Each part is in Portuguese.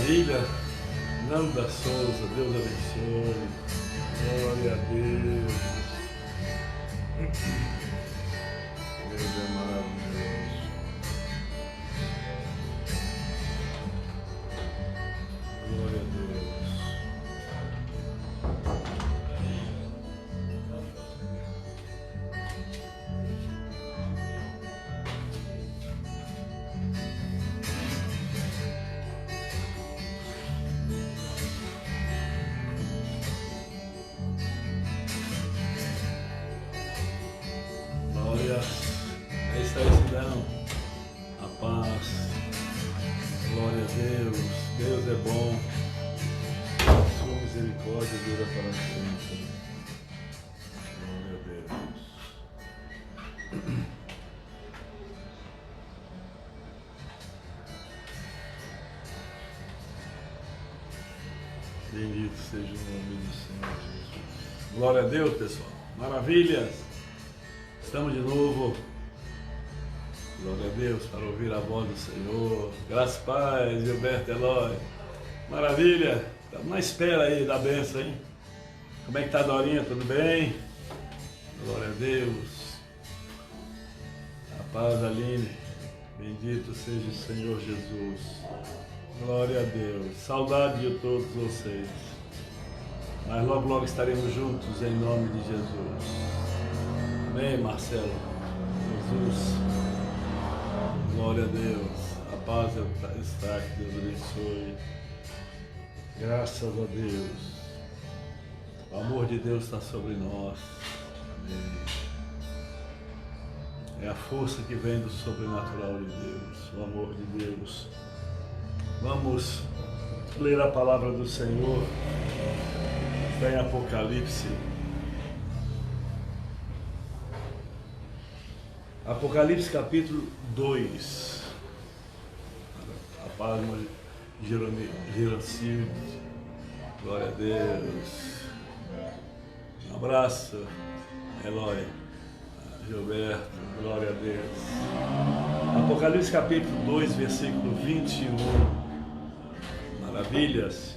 maravilha. Nanda Souza, Deus abençoe. Glória a Deus. Deus é maravilhoso. Glória a Deus. Glória. É isso aí, cidadão. A paz. Glória a Deus. Deus é bom. Sua misericórdia dura para sempre. Glória a Deus. Bendito seja o nome do Senhor Jesus. Glória a Deus, pessoal. Maravilhas. Estamos de novo. Glória a Deus para ouvir a voz do Senhor. Graças a Pai, Gilberto Eloy. Maravilha. Estamos na espera aí da bênção, hein? Como é que tá, Dorinha? Tudo bem? Glória a Deus. A paz, Aline. Bendito seja o Senhor Jesus. Glória a Deus. Saudade de todos vocês. Mas logo, logo estaremos juntos em nome de Jesus. Amém, Marcelo. Jesus. Glória a Deus. A paz está aqui. Deus abençoe. Graças a Deus. O amor de Deus está sobre nós. Amém. É a força que vem do sobrenatural de Deus. O amor de Deus. Vamos ler a palavra do Senhor. Está em Apocalipse. Apocalipse capítulo 2. A página Giracilde. Glória a Deus. Um abraço, Eloy. Gilberto. Glória a Deus. Apocalipse capítulo 2, versículo 21. Maravilhas.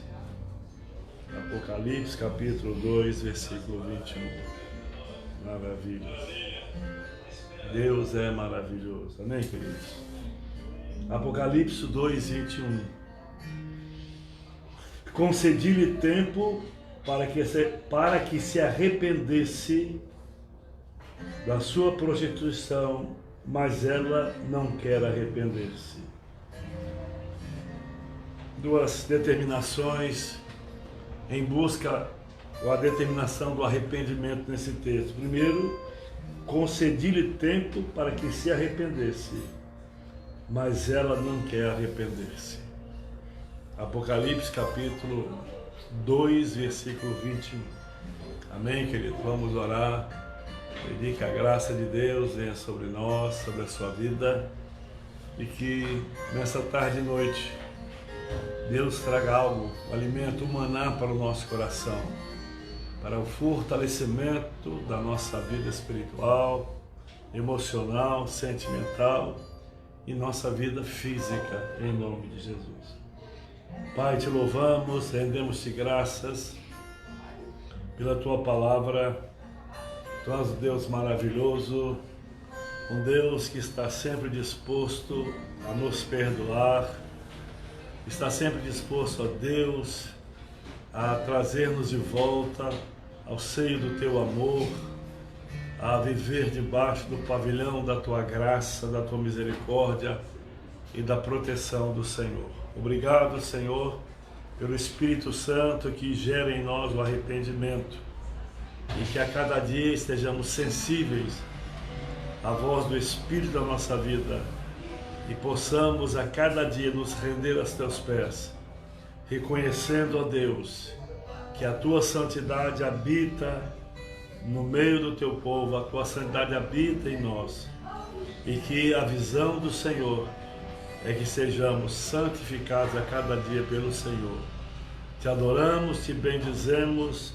Apocalipse capítulo 2, versículo 21. Maravilhas. Deus é maravilhoso. Amém, queridos? Apocalipse 2, 21. Concedi-lhe tempo para que se arrependesse da sua prostituição, mas ela não quer arrepender-se. Duas determinações em busca da determinação do arrependimento nesse texto. Primeiro, concedi-lhe tempo para que se arrependesse, mas ela não quer arrepender-se. Apocalipse capítulo 2, versículo 21. Amém, querido? Vamos orar. Pedir que a graça de Deus venha sobre nós, sobre a sua vida, e que nessa tarde e noite Deus traga algo, um alimento, um maná para o nosso coração, para o fortalecimento da nossa vida espiritual, emocional, sentimental e nossa vida física, em nome de Jesus. Pai, te louvamos, rendemos-te graças pela tua palavra. Tu és um Deus maravilhoso, um Deus que está sempre disposto a nos perdoar, está sempre disposto, ó Deus, a trazer-nos de volta ao seio do teu amor, a viver debaixo do pavilhão da tua graça, da tua misericórdia e da proteção do Senhor. Obrigado, Senhor, pelo Espírito Santo que gera em nós o arrependimento e que a cada dia estejamos sensíveis à voz do Espírito da nossa vida e possamos a cada dia nos render aos teus pés, reconhecendo, ó Deus, que a tua santidade habita no meio do teu povo, a tua santidade habita em nós e que a visão do Senhor é que sejamos santificados a cada dia pelo Senhor. Te adoramos, te bendizemos,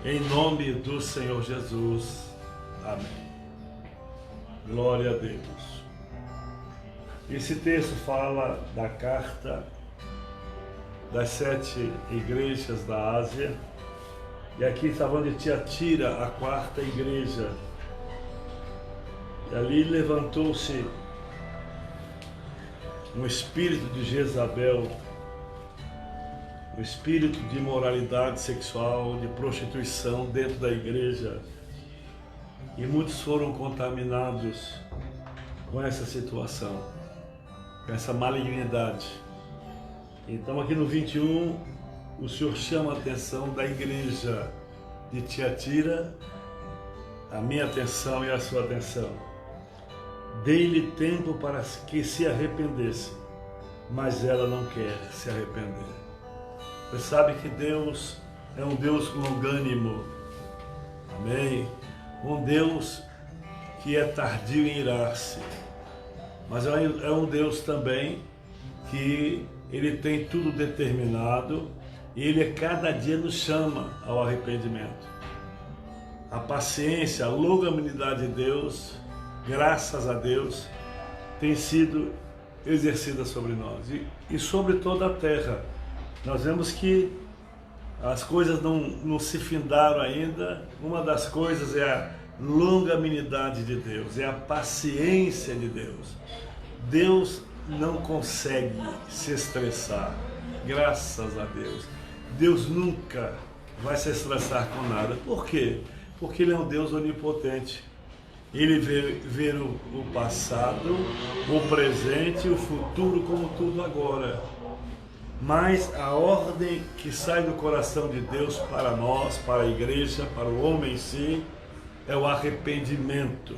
em nome do Senhor Jesus. Amém. Glória a Deus. Esse texto fala da carta das 7 igrejas da Ásia. E aqui está falando de Tiatira, a 4ª igreja. E ali levantou-se um espírito de Jezabel, um espírito de imoralidade sexual, de prostituição dentro da igreja. E muitos foram contaminados com essa situação, com essa malignidade. Então aqui no 21, o Senhor chama a atenção da igreja de Tiatira, a minha atenção e a sua atenção. Dei-lhe tempo para que se arrependesse, mas ela não quer se arrepender. Você sabe que Deus é um Deus longânimo, amém? Um Deus que é tardio em irar-se, mas é um Deus também que Ele tem tudo determinado e Ele a cada dia nos chama ao arrependimento. A paciência, a longanimidade de Deus, graças a Deus, tem sido exercida sobre nós e sobre toda a terra. Nós vemos que as coisas não se findaram ainda. Uma das coisas é a longanimidade de Deus, é a paciência de Deus. Deus não consegue se estressar, graças a Deus. Deus nunca vai se estressar com nada. Por quê? Porque Ele é um Deus onipotente. Ele vê o passado, o presente e o futuro como tudo agora. Mas a ordem que sai do coração de Deus para nós, para a igreja, para o homem em si, é o arrependimento.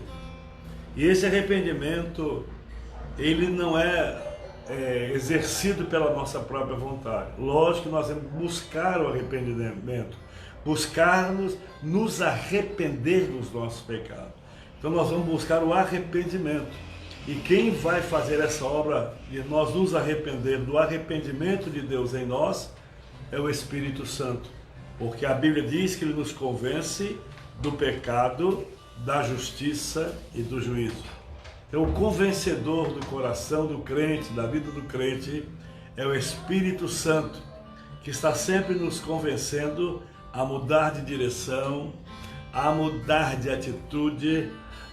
E esse arrependimento, ele não é exercido pela nossa própria vontade. Lógico que nós temos que buscar o arrependimento, buscar-nos, nos arrepender dos nossos pecados. Então nós vamos buscar o arrependimento. E quem vai fazer essa obra de nós nos arrepender do arrependimento de Deus em nós é o Espírito Santo. Porque a Bíblia diz que Ele nos convence do pecado, da justiça e do juízo. Então o convencedor do coração do crente, da vida do crente, é o Espírito Santo, que está sempre nos convencendo a mudar de direção, a mudar de atitude,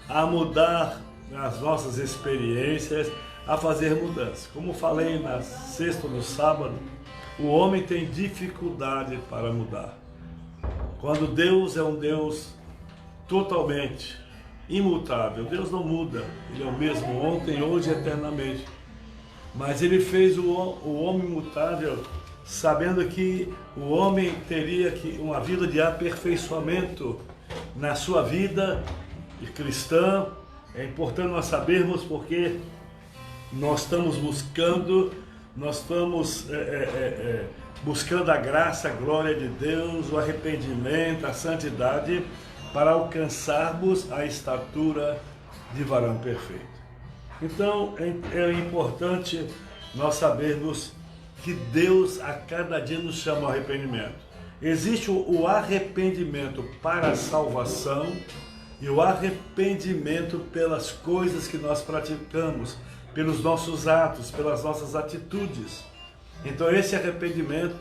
a mudar as nossas experiências, a fazer mudanças. Como falei na sexta ou no sábado, o homem tem dificuldade para mudar. Quando Deus é um Deus totalmente imutável, Deus não muda, Ele é o mesmo ontem, hoje e eternamente. Mas Ele fez o homem imutável, sabendo que o homem teria uma vida de aperfeiçoamento na sua vida cristã. É importante nós sabermos porque nós estamos buscando a graça, a glória de Deus, o arrependimento, a santidade, para alcançarmos a estatura de varão perfeito. Então é importante nós sabermos que Deus a cada dia nos chama ao arrependimento. Existe o arrependimento para a salvação e o arrependimento pelas coisas que nós praticamos, pelos nossos atos, pelas nossas atitudes. Então esse arrependimento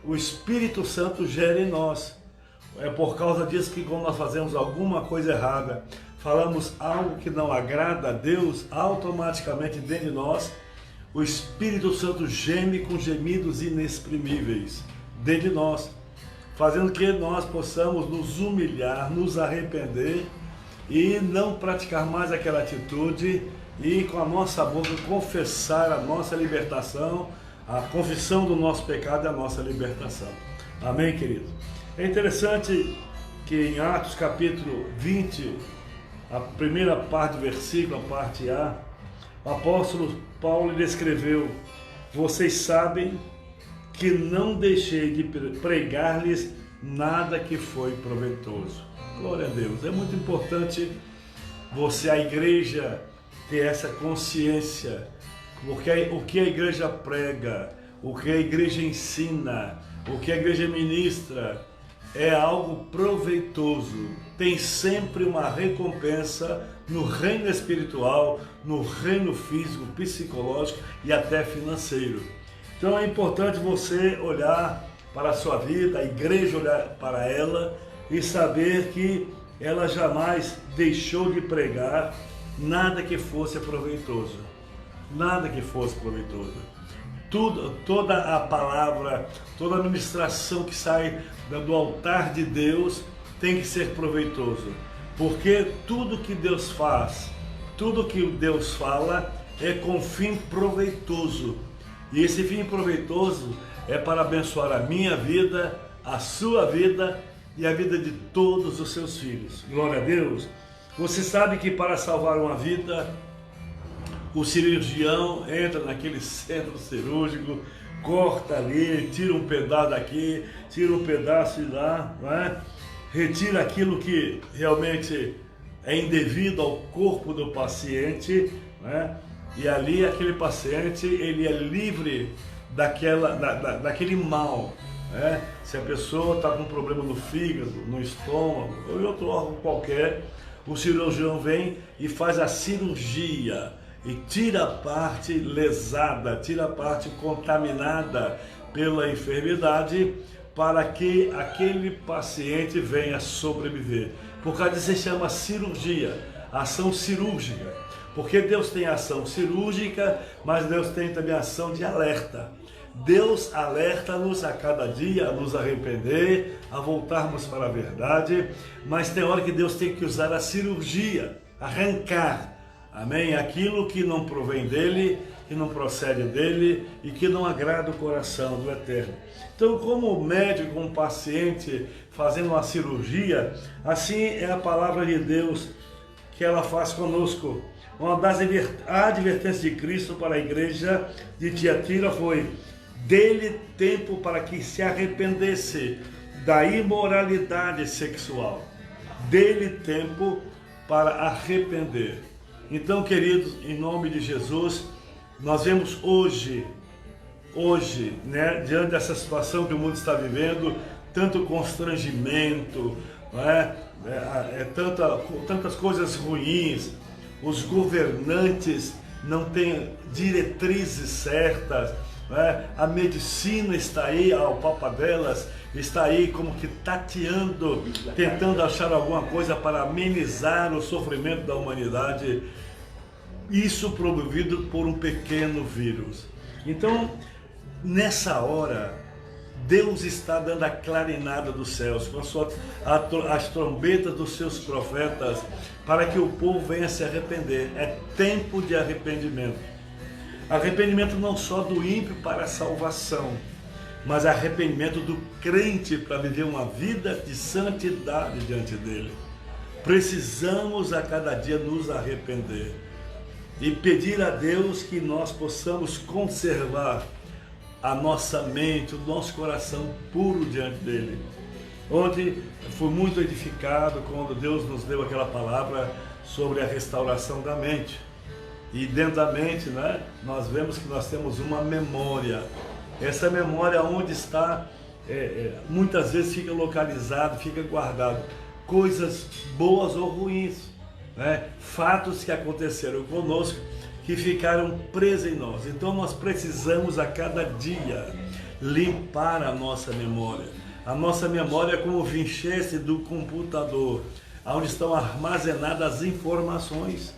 o Espírito Santo gera em nós. É por causa disso que quando nós fazemos alguma coisa errada, falamos algo que não agrada a Deus, automaticamente dentro de nós, o Espírito Santo geme com gemidos inexprimíveis dentro de nós, fazendo que nós possamos nos humilhar, nos arrepender e não praticar mais aquela atitude e com a nossa boca confessar a nossa libertação, a confissão do nosso pecado e a nossa libertação. Amém, querido? É interessante que em Atos capítulo 20, a primeira parte do versículo, a parte A, o apóstolo Paulo descreveu: vocês sabem que não deixei de pregar-lhes nada que foi proveitoso. Glória a Deus. É muito importante a igreja, ter essa consciência, porque o que a igreja prega, o que a igreja ensina, o que a igreja ministra é algo proveitoso. Tem sempre uma recompensa no reino espiritual, no reino físico, psicológico e até financeiro. Então é importante você olhar para a sua vida, a igreja olhar para ela e saber que ela jamais deixou de pregar nada que fosse proveitoso. Nada que fosse proveitoso. Toda a palavra, toda a ministração que sai do altar de Deus tem que ser proveitoso. Porque tudo que Deus faz, tudo que Deus fala é com fim proveitoso. E esse fim proveitoso é para abençoar a minha vida, a sua vida e a vida de todos os seus filhos. Glória a Deus. Você sabe que para salvar uma vida, o cirurgião entra naquele centro cirúrgico, corta ali, tira um pedaço daqui, tira um pedaço de lá, não é? Retira aquilo que realmente é indevido ao corpo do paciente, né? E ali aquele paciente ele é livre daquele mal, né? Se a pessoa está com um problema no fígado, no estômago ou em outro órgão qualquer, o cirurgião vem e faz a cirurgia e tira a parte lesada, tira a parte contaminada pela enfermidade, para que aquele paciente venha sobreviver. Por causa disso se chama cirurgia, ação cirúrgica. Porque Deus tem ação cirúrgica, mas Deus tem também ação de alerta. Deus alerta-nos a cada dia a nos arrepender, a voltarmos para a verdade, mas tem hora que Deus tem que usar a cirurgia, arrancar, amém? Aquilo que não provém dele, que não procede dele e que não agrada o coração do Eterno. Então, como médico, como paciente fazendo uma cirurgia, assim é a palavra de Deus que ela faz conosco. Uma das advertências de Cristo para a igreja de Tiatira foi: dê-lhe tempo para que se arrependesse da imoralidade sexual. Dê-lhe tempo para arrepender. Então, queridos, em nome de Jesus, nós vemos hoje, né, diante dessa situação que o mundo está vivendo, tanto constrangimento, né, tantas coisas ruins, os governantes não têm diretrizes certas, né, a medicina está aí, ao papa delas, está aí como que tateando, tentando achar alguma coisa para amenizar o sofrimento da humanidade. Isso promovido por um pequeno vírus. Então, nessa hora, Deus está dando a clarinada dos céus, com as trombetas dos seus profetas, para que o povo venha se arrepender. É tempo de arrependimento. Arrependimento não só do ímpio para a salvação, mas arrependimento do crente para viver uma vida de santidade diante dele. Precisamos a cada dia nos arrepender e pedir a Deus que nós possamos conservar a nossa mente, o nosso coração puro diante dele. Ontem fui muito edificado quando Deus nos deu aquela palavra sobre a restauração da mente. E dentro da mente, né, nós vemos que nós temos uma memória. Essa memória onde está, muitas vezes fica localizado, fica guardado coisas boas ou ruins, né? Fatos que aconteceram conosco, que ficaram presos em nós. Então nós precisamos a cada dia limpar a nossa memória. A nossa memória é como o vinchete do computador, onde estão armazenadas as informações.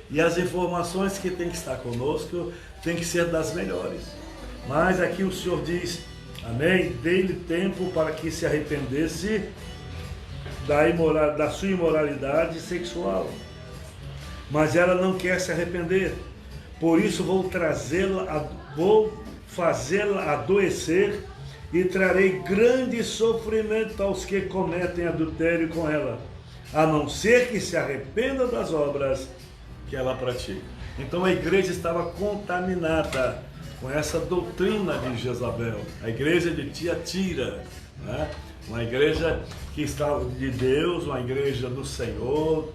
E as informações que tem que estar conosco tem que ser das melhores. Mas aqui o Senhor diz, amém, dê-lhe tempo para que se arrependesse da sua imoralidade sexual. Mas ela não quer se arrepender. Por isso vou fazê-la adoecer e trarei grande sofrimento aos que cometem adultério com ela, a não ser que se arrependam das obras que ela pratica. Então a igreja estava contaminada com essa doutrina de Jezabel, a igreja de Tiatira, né? Uma igreja que está de Deus, uma igreja do Senhor,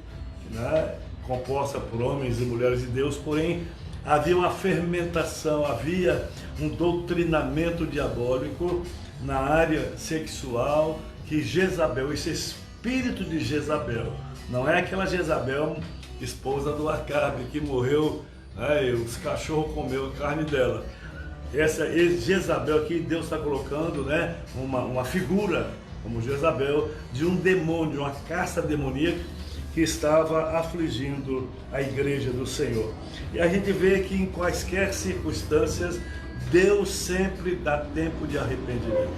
né? Composta por homens e mulheres de Deus, porém havia uma fermentação, havia um doutrinamento diabólico na área sexual, que Jezabel, esse espírito de Jezabel, não é aquela Jezabel esposa do Acabe que morreu, né, e os cachorros comeu a carne dela. essa Jezabel aqui, Deus está colocando, né, uma figura como Jezabel de um demônio, de uma casta demoníaca que estava afligindo a igreja do Senhor. E a gente vê que em quaisquer circunstâncias Deus sempre dá tempo de arrependimento.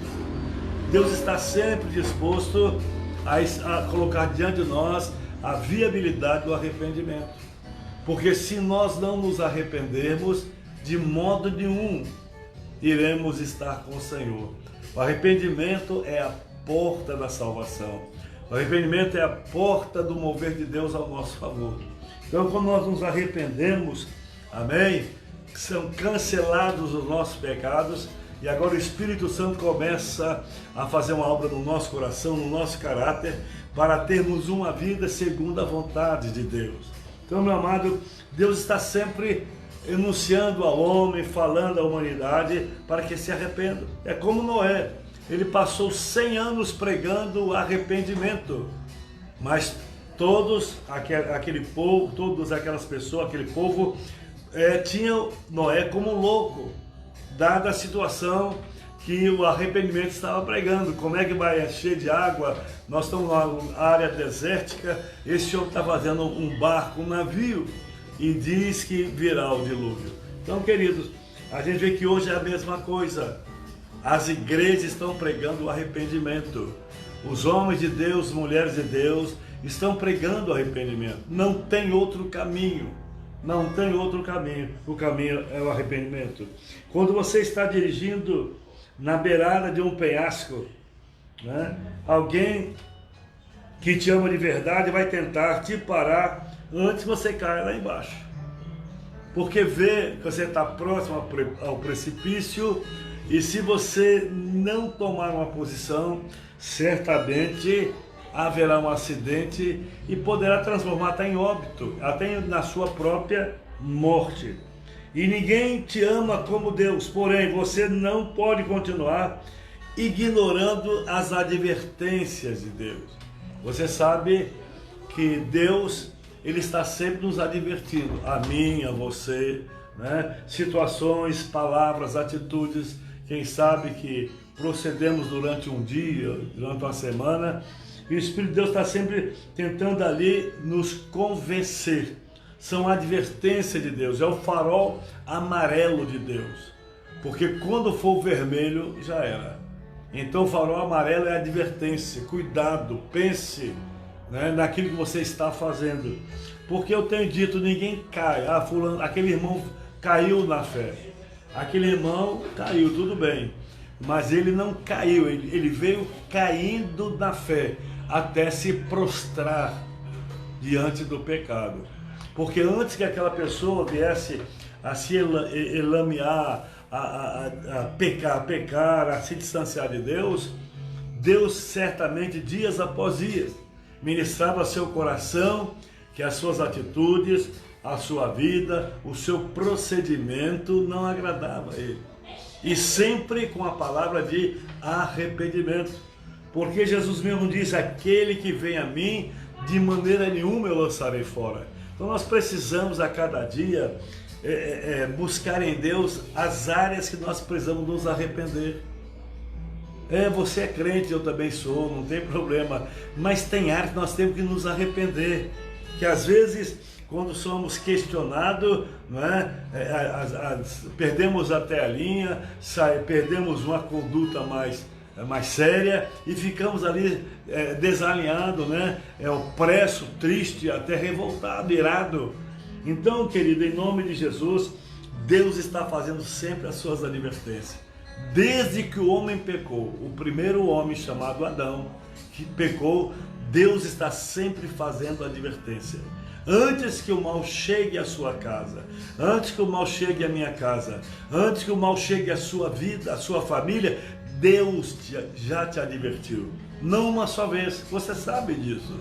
Deus está sempre disposto a colocar diante de nós a viabilidade do arrependimento. Porque se nós não nos arrependermos, de modo nenhum iremos estar com o Senhor. O arrependimento é a porta da salvação. O arrependimento é a porta do mover de Deus ao nosso favor. Então, quando nós nos arrependemos, amém, são cancelados os nossos pecados, e agora o Espírito Santo começa a fazer uma obra no nosso coração, no nosso caráter, para termos uma vida segundo a vontade de Deus. Então, meu amado, Deus está sempre enunciando ao homem, falando à humanidade para que se arrependa. É como Noé, ele passou 100 anos pregando o arrependimento, mas todos aquele povo, todas aquelas pessoas, aquele povo, tinham Noé como louco, dada a situação que o arrependimento estava pregando. Como é que vai encher de água? Nós estamos numa área desértica, esse homem está fazendo um barco, um navio, e diz que virá o dilúvio. Então, queridos, a gente vê que hoje é a mesma coisa. As igrejas estão pregando o arrependimento. Os homens de Deus, mulheres de Deus, estão pregando o arrependimento. Não tem outro caminho. Não tem outro caminho. O caminho é o arrependimento. Quando você está dirigindo na beirada de um penhasco, né, alguém que te ama de verdade vai tentar te parar antes que você caia lá embaixo. Porque vê que você está próximo ao precipício, e se você não tomar uma posição, certamente haverá um acidente e poderá transformar até em óbito, até na sua própria morte. E ninguém te ama como Deus, porém você não pode continuar ignorando as advertências de Deus. Você sabe que Deus, Ele está sempre nos advertindo, a mim, a você, né? Situações, palavras, atitudes, quem sabe que procedemos durante um dia, durante uma semana, e o Espírito de Deus está sempre tentando ali nos convencer. São advertências de Deus, é o farol amarelo de Deus, porque quando for vermelho, já era. Então o farol amarelo é advertência, cuidado, pense, né, naquilo que você está fazendo. Porque eu tenho dito, ninguém cai. Fulano, aquele irmão caiu na fé. Aquele irmão caiu, tudo bem. Mas ele não caiu, ele veio caindo na fé, até se prostrar diante do pecado. Porque antes que aquela pessoa viesse a se elamear, a pecar, a se distanciar de Deus, Deus certamente, dias após dias, ministrava seu coração que as suas atitudes, a sua vida, o seu procedimento não agradava a ele. E sempre com a palavra de arrependimento. Porque Jesus mesmo diz, aquele que vem a mim, de maneira nenhuma eu lançarei fora. Então nós precisamos a cada dia buscar em Deus as áreas que nós precisamos nos arrepender. Você é crente, eu também sou, não tem problema. Mas tem áreas que nós temos que nos arrepender. Que às vezes, quando somos questionados, não é? Perdemos até a linha, perdemos uma conduta mais séria e ficamos ali desalinhados, né? Opresso, triste, até revoltado, irado. Então, querido, em nome de Jesus, Deus está fazendo sempre as suas advertências. Desde que o homem pecou, o primeiro homem chamado Adão, que pecou, Deus está sempre fazendo advertência. Antes que o mal chegue à sua casa, antes que o mal chegue à minha casa, antes que o mal chegue à sua vida, à sua família, Deus já te advertiu. Não uma só vez, você sabe disso.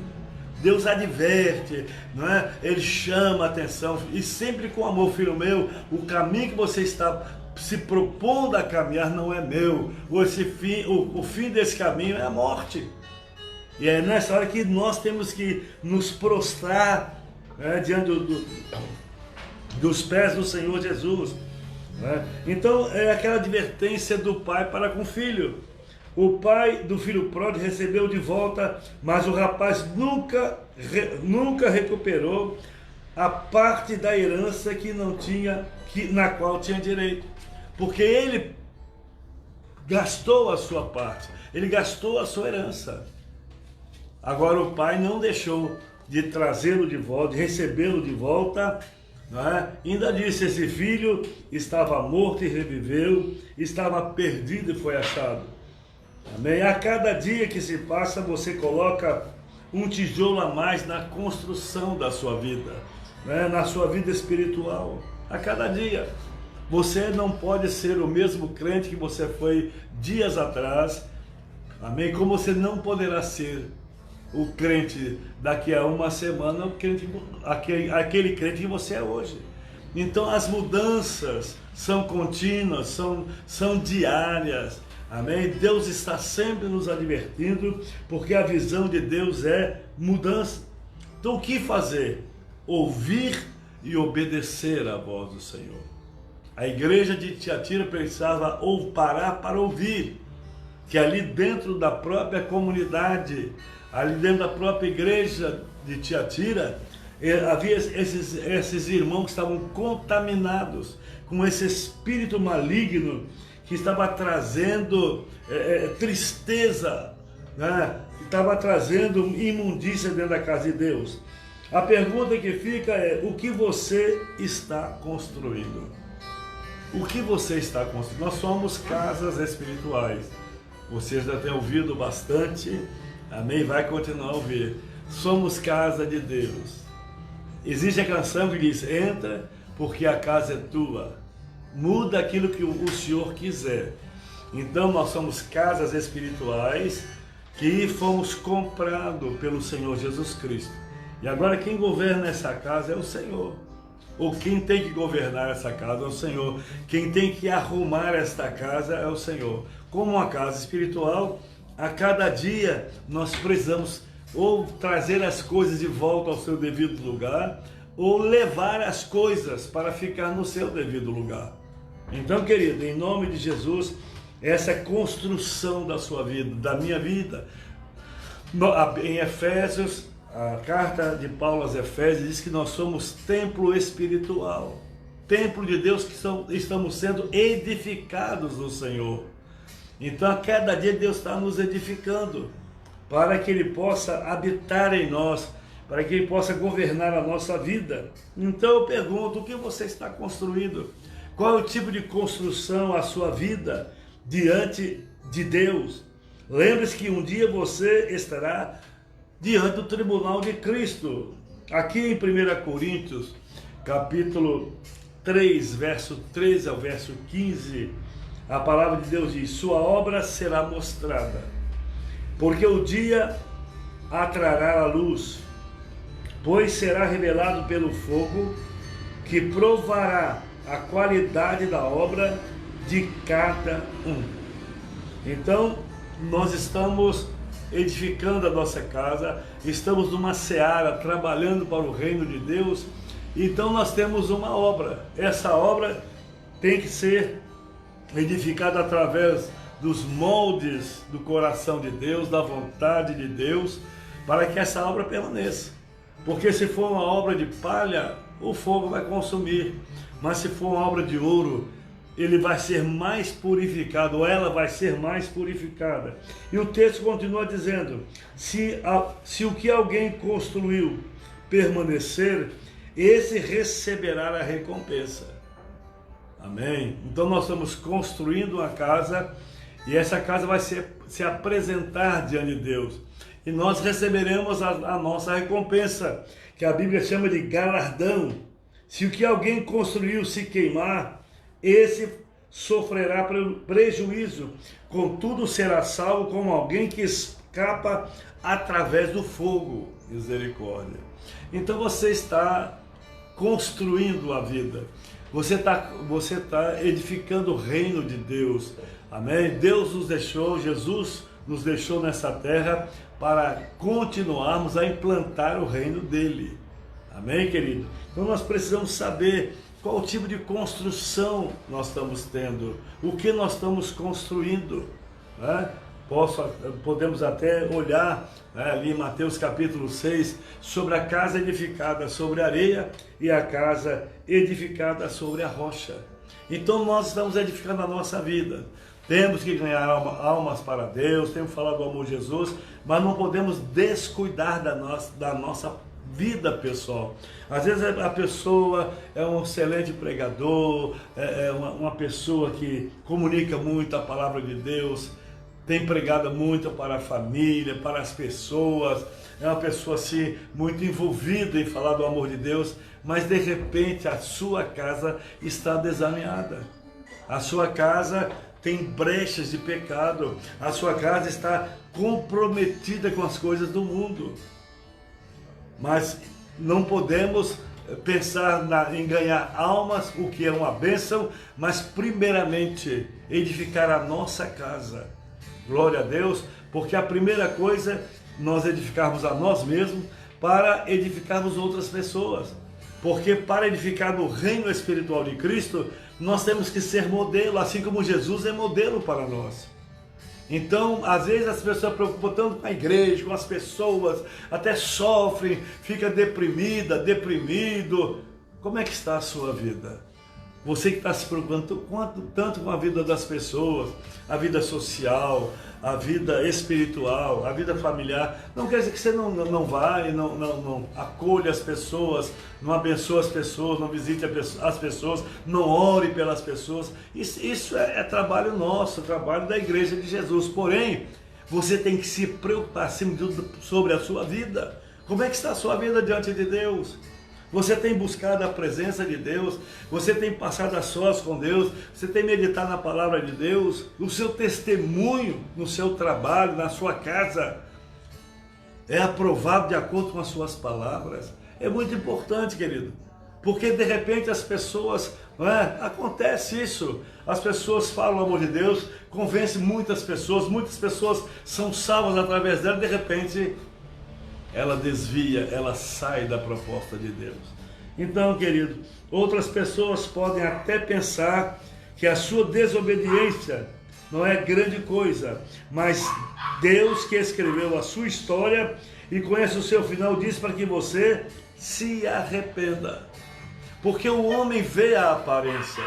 Deus adverte, não é? Ele chama a atenção, e sempre com amor, filho meu, o caminho que você está se propondo a caminhar não é meu. O fim desse caminho é a morte. E é nessa hora que nós temos que nos prostrar diante dos pés do Senhor Jesus. né? Então é aquela advertência do pai para com o filho. O pai do filho pródigo recebeu de volta, mas o rapaz nunca recuperou a parte da herança que não tinha, na qual tinha direito, porque ele gastou a sua parte, ele gastou a sua herança. Agora o pai não deixou de trazê-lo de volta, de recebê-lo de volta, né? Ainda disse: esse filho estava morto e reviveu, estava perdido e foi achado. Amém? A cada dia que se passa, você coloca um tijolo a mais na construção da sua vida, né? Na sua vida espiritual. A cada dia. Você não pode ser o mesmo crente que você foi dias atrás. Amém? Como você não poderá ser o crente daqui a uma semana, aquele crente que você é hoje. Então as mudanças são contínuas, são diárias. Amém? Deus está sempre nos advertindo, porque a visão de Deus é mudança. Então o que fazer? Ouvir e obedecer à voz do Senhor. A igreja de Tiatira precisava parar para ouvir, que ali dentro da própria comunidade, ali dentro da própria igreja de Tiatira, havia esses irmãos que estavam contaminados com esse espírito maligno que estava trazendo tristeza, né? Estava trazendo imundícia dentro da casa de Deus. A pergunta que fica é: o que você está construindo? O que você está construindo? Nós somos casas espirituais. Você já tem ouvido bastante, amém? Vai continuar a ouvir. Somos casa de Deus. Existe a canção que diz: entra porque a casa é tua. Muda aquilo que o Senhor quiser. Então nós somos casas espirituais que fomos comprados pelo Senhor Jesus Cristo. E agora quem governa essa casa é o Senhor. Ou quem tem que governar essa casa é o Senhor. Quem tem que arrumar esta casa é o Senhor. Como uma casa espiritual, a cada dia nós precisamos ou trazer as coisas de volta ao seu devido lugar, ou levar as coisas para ficar no seu devido lugar. Então, querido, em nome de Jesus, essa construção da sua vida, da minha vida, em Efésios, a carta de Paulo aos Efésios diz que nós somos templo espiritual, templo de Deus, que estamos sendo edificados no Senhor. Então a cada dia Deus está nos edificando, para que Ele possa habitar em nós, para que Ele possa governar a nossa vida. Então eu pergunto: o que você está construindo? Qual é o tipo de construção a sua vida diante de Deus? Lembre-se que um dia você estará diante do tribunal de Cristo. Aqui em 1 Coríntios, capítulo 3, verso 13 ao verso 15, a palavra de Deus diz: sua obra será mostrada, porque o dia a trará a luz, pois será revelado pelo fogo, que provará a qualidade da obra de cada um. Então, nós estamos edificando a nossa casa, estamos numa seara, trabalhando para o reino de Deus. Então nós temos uma obra. Essa obra tem que ser edificada através dos moldes do coração de Deus, da vontade de Deus, para que essa obra permaneça. Porque se for uma obra de palha, o fogo vai consumir. Mas se for uma obra de ouro, ele vai ser mais purificado, ou ela vai ser mais purificada. E o texto continua dizendo: se o que alguém construiu permanecer, esse receberá a recompensa. Amém? Então nós estamos construindo uma casa, e essa casa vai se apresentar diante de Deus. E nós receberemos a nossa recompensa, que a Bíblia chama de galardão. Se o que alguém construiu se queimar, esse sofrerá prejuízo, contudo será salvo como alguém que escapa através do fogo. Misericórdia. Então você está construindo a vida, você está edificando o reino de Deus. Amém? Deus nos deixou, Jesus nos deixou nessa terra para continuarmos a implantar o reino dele. Amém, querido? Então nós precisamos saber qual tipo de construção nós estamos tendo, o que nós estamos construindo, né? Podemos até olhar, né, ali em Mateus capítulo 6, sobre a casa edificada sobre a areia e a casa edificada sobre a rocha. Então nós estamos edificando a nossa vida. Temos que ganhar almas para Deus, temos que falar do amor de Jesus, mas não podemos descuidar da nossa vida pessoal. Às vezes a pessoa é um excelente pregador, é uma pessoa que comunica muito a palavra de Deus, tem pregado muito para a família, para as pessoas, é uma pessoa assim muito envolvida em falar do amor de Deus, mas de repente a sua casa está desalinhada, a sua casa tem brechas de pecado, a sua casa está comprometida com as coisas do mundo. Mas não podemos pensar em ganhar almas, o que é uma bênção, mas primeiramente edificar a nossa casa. Glória a Deus, porque a primeira coisa, nós edificarmos a nós mesmos para edificarmos outras pessoas. Porque para edificar no reino espiritual de Cristo, nós temos que ser modelo, assim como Jesus é modelo para nós. Então, às vezes as pessoas se preocupam tanto com a igreja, com as pessoas, até sofrem, fica deprimido. Como é que está a sua vida? Você que está se preocupando tanto com a vida das pessoas, a vida social, a vida espiritual, a vida familiar, não quer dizer que você não vai, não acolha as pessoas, não abençoe as pessoas, não visite as pessoas, não ore pelas pessoas. Isso é trabalho nosso, trabalho da igreja de Jesus. Porém, você tem que se preocupar sobre a sua vida. Como é que está a sua vida diante de Deus? Você tem buscado a presença de Deus, você tem passado a sós com Deus, você tem meditado na palavra de Deus, o seu testemunho no seu trabalho, na sua casa, é aprovado de acordo com as suas palavras. É muito importante, querido, porque de repente as pessoas, acontece isso, as pessoas falam o amor de Deus, convencem muitas pessoas são salvas através dela, de repente ela desvia, ela sai da proposta de Deus. Então, querido, outras pessoas podem até pensar que a sua desobediência não é grande coisa, mas Deus, que escreveu a sua história e conhece o seu final, diz para que você se arrependa. Porque o homem vê a aparência,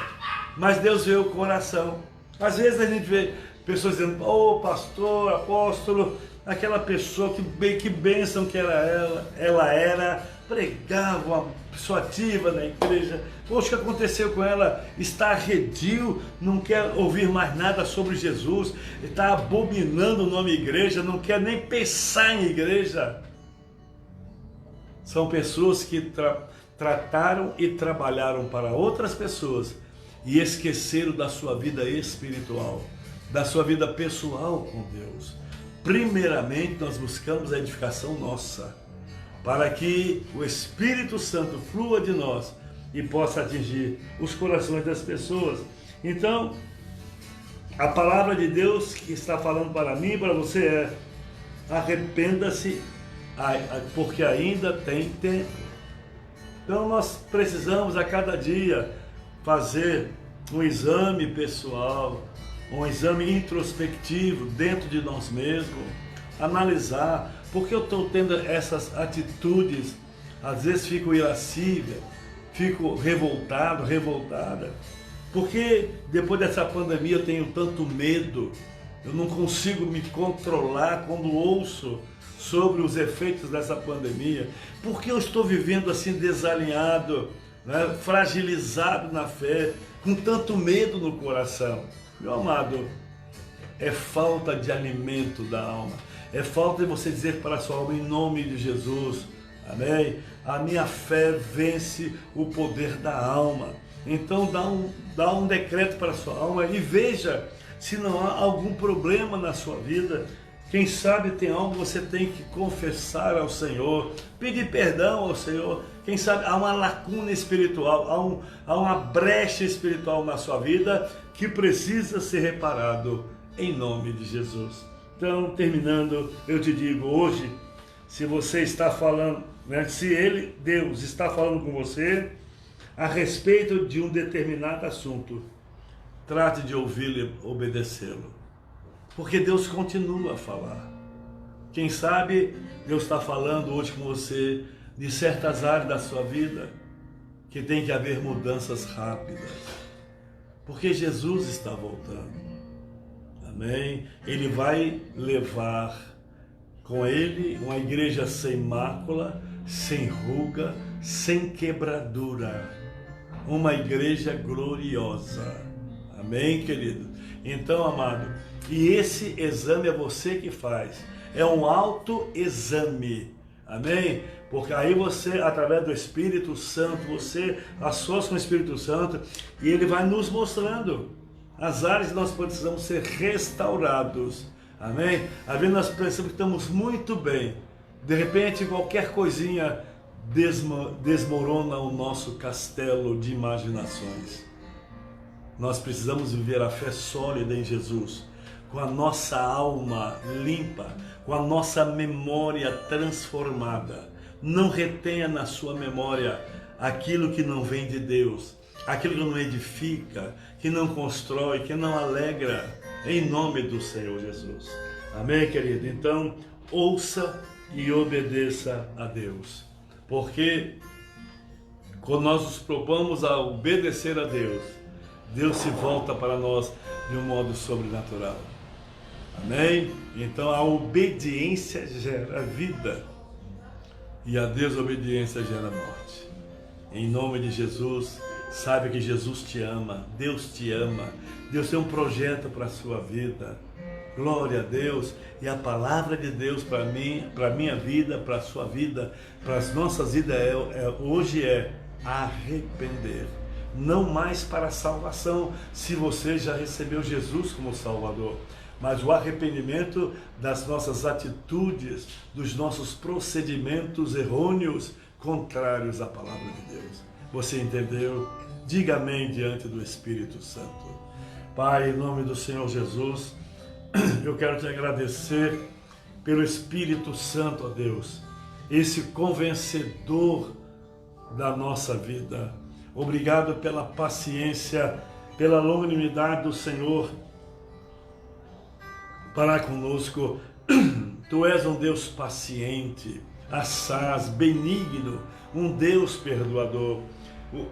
mas Deus vê o coração. Às vezes a gente vê pessoas dizendo: "Oh, pastor, apóstolo, aquela pessoa, que bênção que era ela era, pregava, uma pessoa ativa na igreja. Poxa, o que aconteceu com ela? Está arredio, não quer ouvir mais nada sobre Jesus, está abominando o nome igreja, não quer nem pensar em igreja." São pessoas que trataram e trabalharam para outras pessoas e esqueceram da sua vida espiritual, da sua vida pessoal com Deus. Primeiramente, nós buscamos a edificação nossa, para que o Espírito Santo flua de nós e possa atingir os corações das pessoas. Então, a palavra de Deus que está falando para mim e para você é: arrependa-se, porque ainda tem tempo. Então, nós precisamos a cada dia fazer um exame pessoal, um exame introspectivo dentro de nós mesmos, analisar por que eu estou tendo essas atitudes. Às vezes fico irascível, fico revoltada, porque depois dessa pandemia eu tenho tanto medo, eu não consigo me controlar quando ouço sobre os efeitos dessa pandemia, porque eu estou vivendo assim desalinhado, né, fragilizado na fé, com tanto medo no coração. Meu amado, é falta de alimento da alma, é falta de você dizer para a sua alma: em nome de Jesus, amém? A minha fé vence o poder da alma. Então dá um decreto para a sua alma e veja se não há algum problema na sua vida. Quem sabe tem algo que você tem que confessar ao Senhor, pedir perdão ao Senhor. Quem sabe há uma lacuna espiritual, há uma brecha espiritual na sua vida que precisa ser reparado em nome de Jesus. Então, terminando, eu te digo hoje, se você está falando, né, se Deus está falando com você, a respeito de um determinado assunto, trate de ouvi-lo e obedecê-lo. Porque Deus continua a falar. Quem sabe Deus está falando hoje com você de certas áreas da sua vida que tem que haver mudanças rápidas. Porque Jesus está voltando. Amém? Ele vai levar com ele uma igreja sem mácula, sem ruga, sem quebradura. Uma igreja gloriosa. Amém, querido? Então, amado, e esse exame é você que faz. É um autoexame. Amém? Porque aí você, através do Espírito Santo, você associa com o Espírito Santo e ele vai nos mostrando as áreas que nós precisamos ser restaurados. Amém? Às vezes nós pensamos que estamos muito bem. De repente, qualquer coisinha desmorona o nosso castelo de imaginações. Nós precisamos viver a fé sólida em Jesus, com a nossa alma limpa, com a nossa memória transformada. Não retenha na sua memória aquilo que não vem de Deus, aquilo que não edifica, que não constrói, que não alegra, em nome do Senhor Jesus. Amém, querido? Então, ouça e obedeça a Deus. Porque quando nós nos propomos a obedecer a Deus, Deus se volta para nós de um modo sobrenatural. Amém? Então a obediência gera vida e a desobediência gera morte. Em nome de Jesus, saiba que Jesus te ama, Deus te ama, Deus tem um projeto para a sua vida. Glória a Deus. E a palavra de Deus para mim, para a minha vida, para a sua vida, para as nossas vidas hoje é arrepender. Não mais para a salvação, se você já recebeu Jesus como Salvador, mas o arrependimento das nossas atitudes, dos nossos procedimentos errôneos, contrários à palavra de Deus. Você entendeu? Diga amém diante do Espírito Santo. Pai, em nome do Senhor Jesus, eu quero te agradecer pelo Espírito Santo, ó Deus, esse convencedor da nossa vida. Obrigado pela paciência, pela longanimidade do Senhor para conosco. Tu és um Deus paciente, assaz, benigno, um Deus perdoador.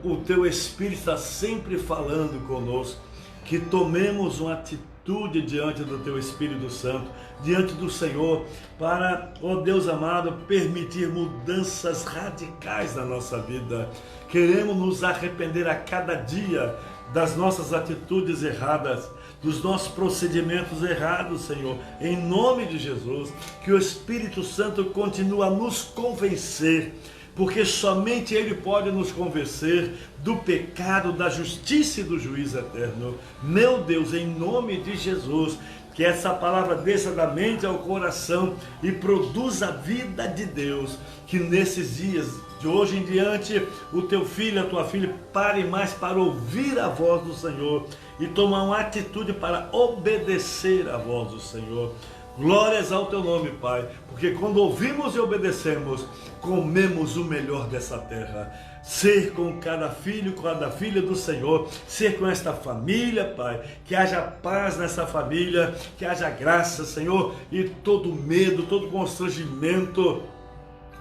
O teu Espírito está sempre falando conosco, que tomemos uma atitude diante do teu Espírito Santo, diante do Senhor, para, ó Deus amado, permitir mudanças radicais na nossa vida. Queremos nos arrepender a cada dia das nossas atitudes erradas, dos nossos procedimentos errados, Senhor, em nome de Jesus, que o Espírito Santo continue a nos convencer, porque somente Ele pode nos convencer do pecado, da justiça e do juízo eterno. Meu Deus, em nome de Jesus, que essa palavra desça da mente ao coração e produza a vida de Deus, que nesses dias, de hoje em diante, o teu filho, a tua filha, pare mais para ouvir a voz do Senhor e tomar uma atitude para obedecer a voz do Senhor. Glórias ao teu nome, Pai, porque quando ouvimos e obedecemos, comemos o melhor dessa terra. Ser com cada filho, com cada filha do Senhor, ser com esta família, Pai, que haja paz nessa família, que haja graça, Senhor, e todo medo, todo constrangimento,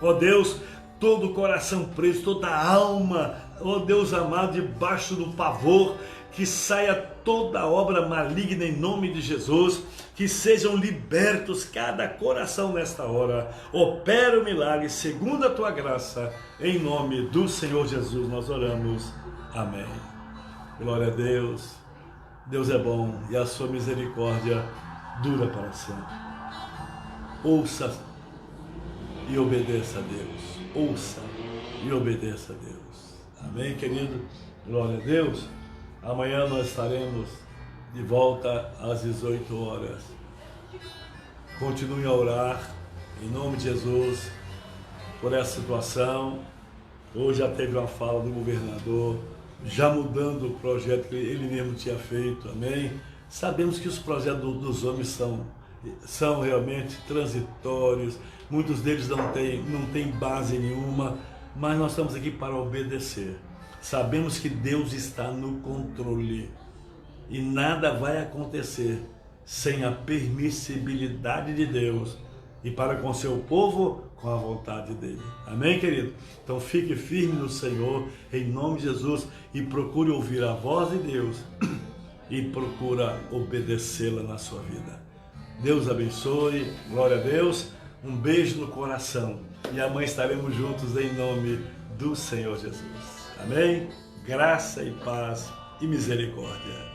ó Deus, todo coração preso, toda alma, ó Deus amado, debaixo do pavor, que saia toda obra maligna em nome de Jesus, que sejam libertos cada coração nesta hora. Opera o milagre segundo a tua graça, em nome do Senhor Jesus nós oramos. Amém. Glória a Deus. Deus é bom e a sua misericórdia dura para sempre. Ouça e obedeça a Deus. Ouça e obedeça a Deus. Amém, querido? Glória a Deus. Amanhã nós estaremos de volta às 18 horas. Continue a orar, em nome de Jesus, por essa situação. Hoje já teve uma fala do governador, já mudando o projeto que ele mesmo tinha feito, amém? Sabemos que os projetos dos homens são realmente transitórios, muitos deles não têm base nenhuma, mas nós estamos aqui para obedecer. Sabemos que Deus está no controle e nada vai acontecer sem a permissibilidade de Deus e para com seu povo, com a vontade dele. Amém, querido? Então fique firme no Senhor, em nome de Jesus, e procure ouvir a voz de Deus e procura obedecê-la na sua vida. Deus abençoe, glória a Deus, um beijo no coração e amanhã estaremos juntos em nome do Senhor Jesus. Amém? Graça e paz e misericórdia.